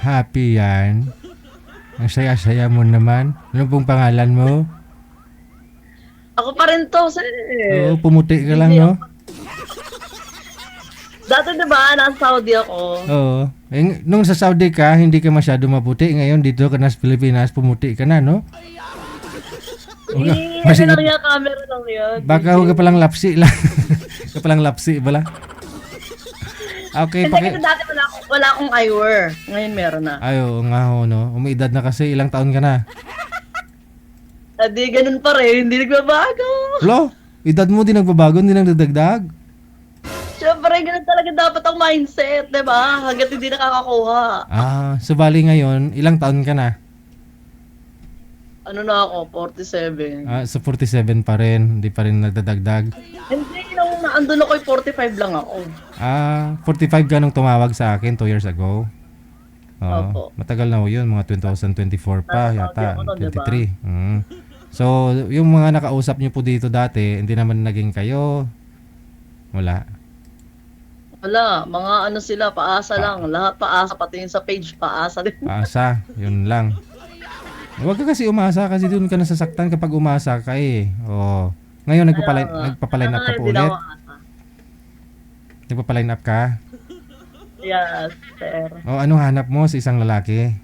Happy yan. Ang saya-saya mo naman. Ano pong pangalan mo? Ako pa rin to, sir. Oo, pumuti ka lang, Hindi no? ako. Dati diba, nasa Saudi ako. Oo. Eh, nung sa Saudi ka, hindi ka masyado maputi. Ngayon, dito ka na sa Pilipinas, pumuti ka na, no? Ano lang yan, camera lang yan. Baka huwag ka palang lapsi lang. Ka palang lapsi, bala. Okay, Hindi kasi dati wala akong eyewear. Ngayon meron na. Ayo, nga ho, no? Umiidad na kasi, ilang taon ka na? Di ganun pa rin, hindi nagbabago. Lo, edad mo din nagbabago, hindi nagdadagdag. Siyempre, ganun talaga dapat ang mindset, di ba? Hanggat hindi nakakakuha. So bali ngayon, ilang taon ka na? Ano na ako, 47. So 47 pa rin, hindi pa rin nagdadagdag. Hindi, nung naandun ako, 45 lang ako. 45 ka nung tumawag sa akin 2 years ago. Opo. Matagal na ho yun, mga 2024 pa yata, Saudi ako, 23. So, yung mga nakausap nyo po dito dati, hindi naman naging kayo? Wala. Wala, mga ano sila, paasa lang. Lahat paasa, pati yung sa page, paasa din. Paasa, yun lang. Huwag ka kasi umasa kasi doon ka nasasaktan kapag umasa ka eh. Ngayon nagpapaline up ka po Hindi na ulit? ako aasa. Nagpapaline up ka? Yes, sir. Ano hanap mo sa isang lalaki?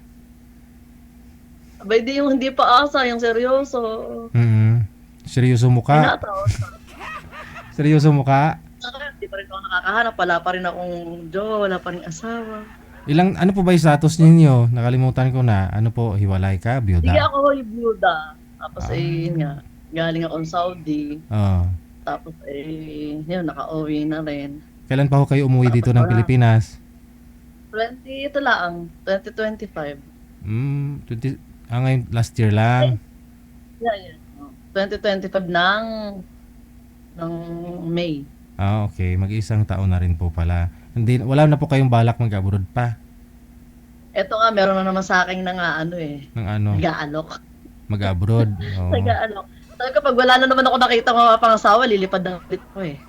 Abay, di yung hindi paasa, yung seryoso. Seryoso mo ka? Tinatawag ka. Seryoso mo ka? Hindi pa rin ako nakakahanap. Wala pa rin akong jowa, wala pa rin asawa. Ano po ba yung status ninyo? Nakalimutan ko na. Ano po, hiwalay ka? Hindi Byuda? ako byuda. Tapos yun nga, galing akong Saudi. Tapos yun, naka-uwi na rin. Kailan pa ho kayo umuwi dito ng Pilipinas? 2025. 20, ngayon, last year lang. Yeah. 2025 ng May. Okay. Mag-isang taon na rin po pala. Wala na po kayong balak mag-abroad pa? Eto nga, meron na naman sa akin na nga Ng ano? nag-aalok. Mag-abroad? Nag-aalok. Sabi kapag wala na naman ako nakita mga pangasawa, lilipad na ulit ko eh.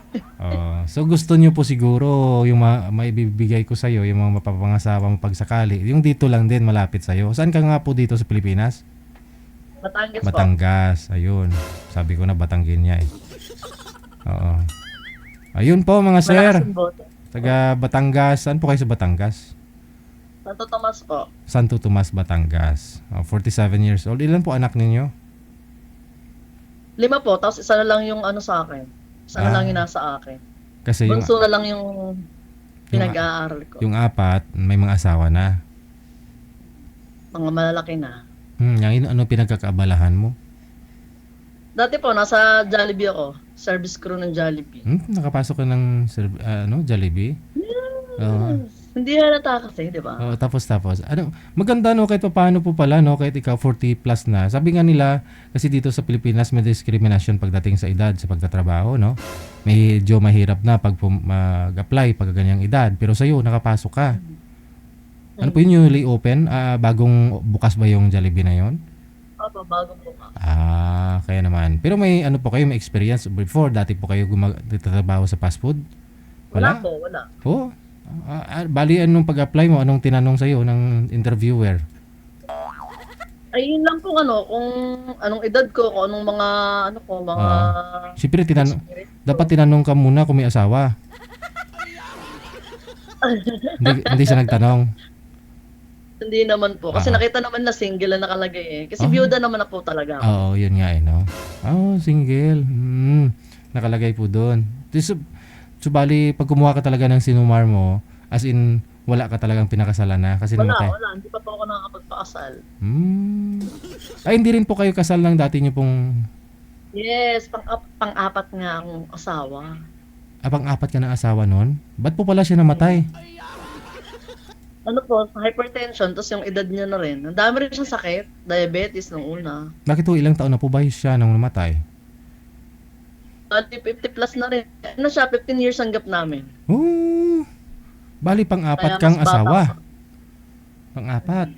So gusto nyo po siguro yung maibibigay ko sa'yo, yung mga mapapangasawa mo pagsakali. Yung dito lang din, malapit sa'yo. Saan ka nga po dito sa Pilipinas? Batangas po. Batangas. Ayun. Sabi ko na Batanggin niya eh. Ayun po mga sir. Malakas yung boto. Taga Batangas. Saan po kayo sa Batangas? Santo Tomas po. Santo Tomas, Batangas. 47 years old. Ilan po anak ninyo? 5 po, tapos isa na lang yung sa akin. Isa na lang yung nasa akin. Kasi Bunso na lang yung pinag-aaral ko. yung 4, may mga asawa na. Mga malalaki na. Ano pinagkakaabalahan mo? Dati po, nasa Jollibee ako. Service crew ng Jollibee. Nakapasok ka ng Jollibee? Hindi halata kasi, di ba? Tapos maganda no kahit paano po pala no kahit ikaw 40 plus na. Sabi nga nila kasi dito sa Pilipinas may discrimination pagdating sa edad sa pagtatrabaho no. Medyo mahirap na pag mag-apply pag ganyang edad pero sa iyo nakapasok ka. Ano po yun, newly open? Bagong bukas ba yung Jollibee na yon? Opo, bagong bukas. Kaya naman. Pero may po kayo may experience before dati po kayo nagtatrabaho sa fast food? Wala po, wala. Bali anong pag-apply mo, anong tinanong sa'yo ng interviewer? Ay, yun lang kung kung anong edad ko, kung anong mga, Siyempre, dapat tinanong ka muna kung may asawa. hindi siya nagtanong. Hindi naman po. Kasi nakita naman na single na nakalagay eh. Kasi byuda naman na po talaga. Oo, yun nga no? Single. Nakalagay po doon. So bali, pag kumuha ka talaga ng sinumar mo, as in, wala ka talagang pinakasalan na kasi Wala. namatay. Hindi pa po ako nakakapagpakasal. Hindi rin po kayo kasal ng dati niyo pong... Yes, pang-apat nga akong asawa. Pang-apat ka ng asawa nun? Ba't po pala siya namatay? Hypertension, tapos yung edad niya na rin. Ang dami rin siyang sakit, diabetes nung una. Bakit po ilang taon na po ba siya nung namatay? 50 plus na rin. Siya, 15 years ang gap namin. Bali pang-apat Kaya kang mas bata asawa. pa. Pang-apat.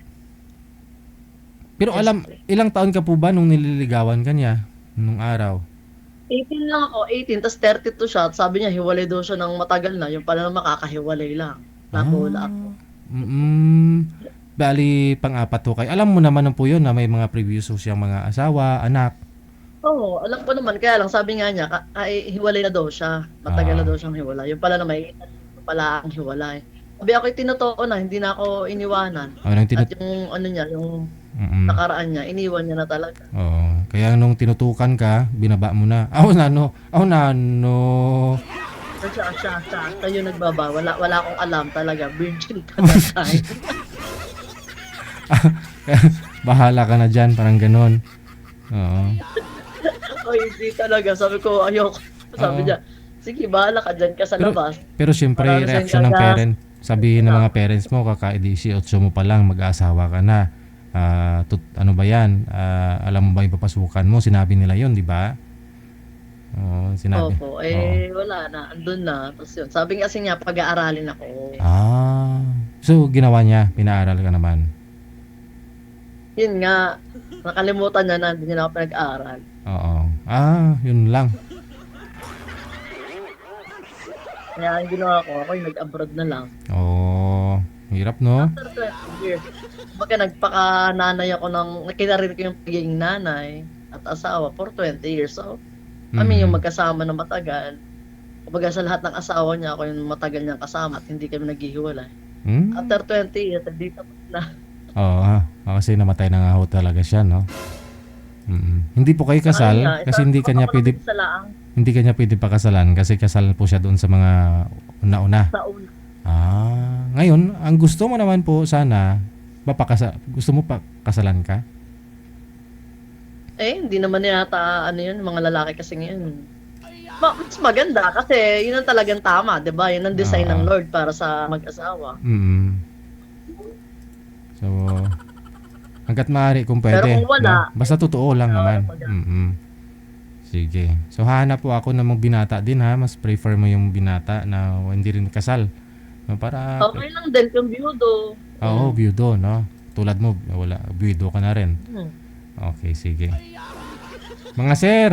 Pero ilang taon ka po ba nung nililigawan ka niya nung araw? 18 lang ako, 18, tapos 32 siya. At sabi niya, hiwalay daw siya ng matagal na. Yung pala na makakahiwalay lang. Napula ako. Bali, pang-apat ho kayo. Alam mo naman po yun na may mga previous ho siyang mga asawa, anak. Oo, alam ko naman. Kaya lang sabi nga niya, ay hiwalay na daw siya. Matagal na Ah, daw siyang hiwalay. Yung pala na may pala ang hiwalay. Sabi ako'y tinotoo na, hindi na ako iniwanan. oh, nung At tinut yung ano niya, yung mm, nakaraan niya, iniwan niya na talaga. oo. Kaya nung tinutukan ka, binaba mo na. Ako na no. Ako na no. So, siya yung nagbaba. Wala akong alam talaga. Virgin ka that time. Bahala ka na dyan, parang ganon. Oo. O hindi talaga. Sabi ko, ayoko. Sabi Oo. niya, sige, bahala ka dyan ka sa Pero labas. pero syempre Marami siyang reaksyon ng gagas. parent, sabihin ng mga parents mo kaka-edi 18 mo pa lang mag-aasawa ka na. Ano ba 'yan? Alam mo ba yung papasukan mo? Sinabi nila 'yon, di ba? Oo, sinabi. Opo, Oo. wala na. Andun na. Tapos yun. Sabi kasi niya, pag-aaralin ako. Ah. So ginawa niya, pinaaral ka naman. Yun nga, nakalimutan niya na, hindi niya na ako pinag-aaral. Oo. Yun lang. Kaya ang ginawa ko, ako yung nag-abroad na lang. Oh, hirap no? After 20 years, kumbaga nagpaka-nanay ako ng, nakinarin ko yung pagiging nanay at asawa for 20 years. So, kami yung Mhm. magkasama na matagal. Kumbaga sa lahat ng asawa niya, ako yung matagal niyang kasama at hindi kami naghihiwalay. Hmm? After 20 years, hindi tapos na. Oo, kasi namatay na nga ho talaga siya, no? Hindi po kayo kasal kasi hindi kanya pwede pakasalan kasi kasal po siya doon sa mga una-una. Sa una. Ngayon, ang gusto mo naman po sana, gusto mo pa kasalan ka? Hindi naman yata, ano yun, mga lalaki kasi ngayon. Mas maganda kasi yun ang talagang tama, di ba? Yun ang design ng Oo. Lord para sa mag-asawa. Mm. So, hangga't maaari kung Pero pwede, kung wala, no? Basta totoo lang naman. maganda. Sige. So, hanap po ako ng mga binata din ha. Mas prefer mo yung binata na hindi rin kasal. No, para, Okay lang din kung byudo. oo, byudo, no? Tulad mo, wala, byudo ka na rin. Hmm. Okay, sige. Mga sir,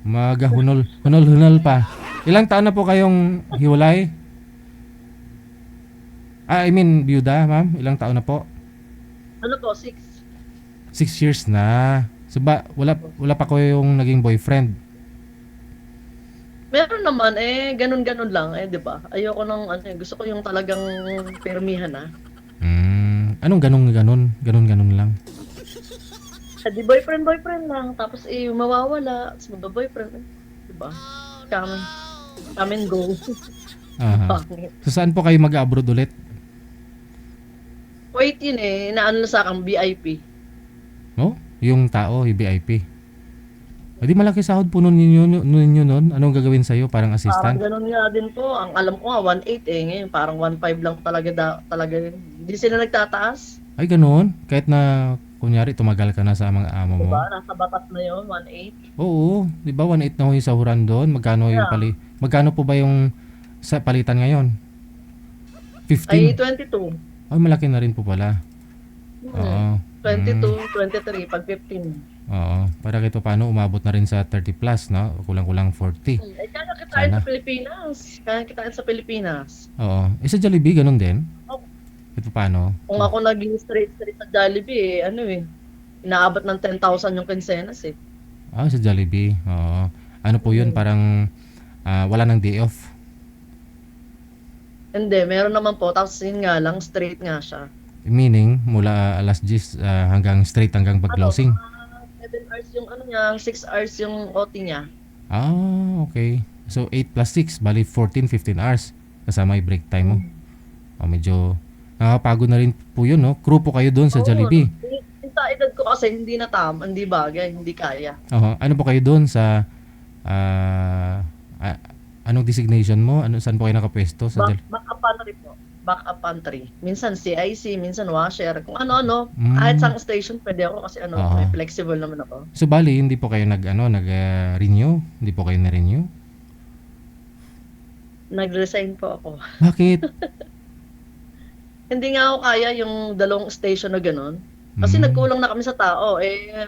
hunol pa. Ilang taon na po kayong hiwalay? I mean, byuda, ma'am? Ilang taon na po? Ano po, 6? 6 years na. So wala pa ko yung naging boyfriend. Meron naman, ganun-ganun lang, di ba? Ayoko ng, gusto ko yung talagang permihan, Anong ganun lang. Di boyfriend lang, tapos mawawala, tapos magba-boyfriend, di ba? Come and go. Aha. Pangit. So saan po kayo mag-abroad ulit? Wait yun inaano na sa akin, VIP. No? Yung tao, yung VIP. Di malaki sahod po nun. Anong gagawin sa'yo? Parang Parang assistant? ganun nga din po. Ang alam ko nga, 1.8 ngayon. Parang 1.5 lang talaga yun. Hindi sila nagtataas. Ay, ganun? Kahit na, kunyari, tumagal ka na sa mga amo mo? Diba? Nasa batas na yun, 1.8. Oo. Di ba 1.8 na ho yung sahuran doon? Magkano po ba yung sa palitan ngayon? 15? Ay, 22. Ay, malaki na rin po pala. Oo. 22, 23, pag 15. Oo. Para kahit paano umabot na rin sa 30 plus, no? Kulang-kulang 40. Kaya kitain Sana. sa Pilipinas. Kaya kitain sa Pilipinas. Oo. Sa Jollibee, ganun din? Oo. Kahit paano? Kung ako naging straight sa Jollibee, inaabot ng 10,000 yung quincenas Sa Jollibee. Oo. Ano po yun? Parang wala ng day off. Hindi, meron naman po. Tapos yun nga lang, straight nga siya. Meaning, mula alas 10 hanggang straight hanggang pag-closing. 7 hours yung niya, 6 hours yung OT niya. Okay. So, 8 plus 6, bali 14, 15 hours. Kasama yung break time mo. Medyo nakakapagod na rin po yun, no? Crew po kayo doon sa Jollibee. Sa edad ko kasi hindi na hindi bagay, hindi kaya. Ano po kayo doon sa anong designation mo? Saan po kayo nakapwesto? Backup pantry po. Backup pantry. Minsan CIC, minsan washer. Kung ano-ano. Kahit sang station, pwede ako kasi may flexible naman ako. So, bali, hindi po kayo nag-renew? Hindi po kayo na-renew? Nag-resign po ako. Bakit? Hindi nga ako kaya yung 2 station na gano'n. Kasi nagkulang na kami sa tao.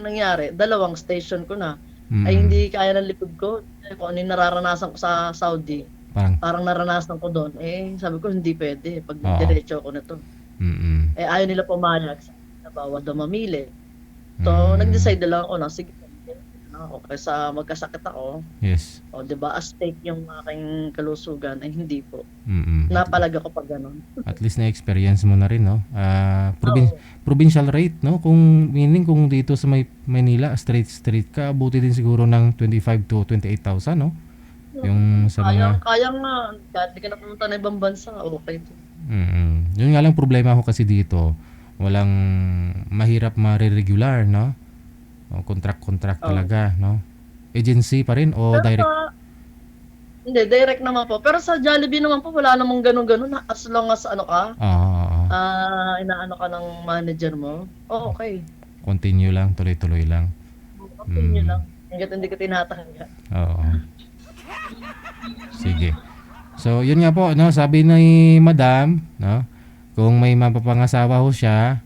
Nangyari, 2 station ko na. Ay hindi kaya ng likod ko. Kung ano yung nararanasan ko sa Saudi. Parang naranasan ko doon. Sabi ko hindi pwede pag diretso ako na to. Mm. Eh, ayaw nila pumayag. Sa bawal daw mamili. So, Mm. nag-decide na lang ako na, sige, ako kaysa magkasakit ako. Yes. O, di ba, as stake yung aking kalusugan, ay hindi po. Mm. Napalag ako pag gano'n. At least na-experience mo na rin, no? Oo. Provincial rate, no? Kung meaning kung dito sa Maynila, straight ka, abuti din siguro ng 25 to 28,000, no? Yung sa mga Kaya nga, kahit di ka na pumunta na ibang bansa, okay. Yun nga lang problema ko kasi dito, walang mahirap ma-regular, no? O, contract Oo. talaga, no? Agency pa rin o Pero direct? hindi, direct naman po. Pero sa Jollibee naman po, wala namang ganun-ganun. As long as ano ka, Oo. inaano ka ng manager mo, okay. Continue lang, tuloy-tuloy lang. Continue lang. Hanggat hindi ka tinatanggal. Oo. Sige. So, yun nga po, no, sabi ni Madam, no, kung may mapapangasawa ho siya,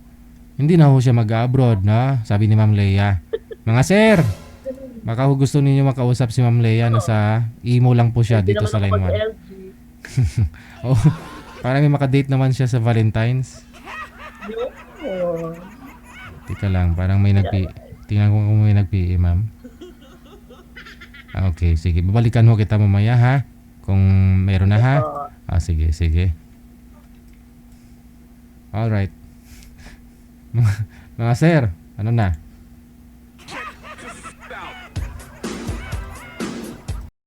hindi na ho siya mag-abroad, no? Sabi ni Ma'am Leia. Mga sir, baka ho gusto ninyo makausap si Ma'am Leia, nasa imo lang po siya Hindi dito naman sa ako Line 1. mag-LG. Oh, para may makadate naman siya sa Valentine's. Oo. Teka lang, parang may tingnan ko kung may nag-PE, ma'am. Okay, sige. Babalikan ho kita mamaya, ha? Kung meron na, ha? Sige, sige. Alright. Mga sir, ano na?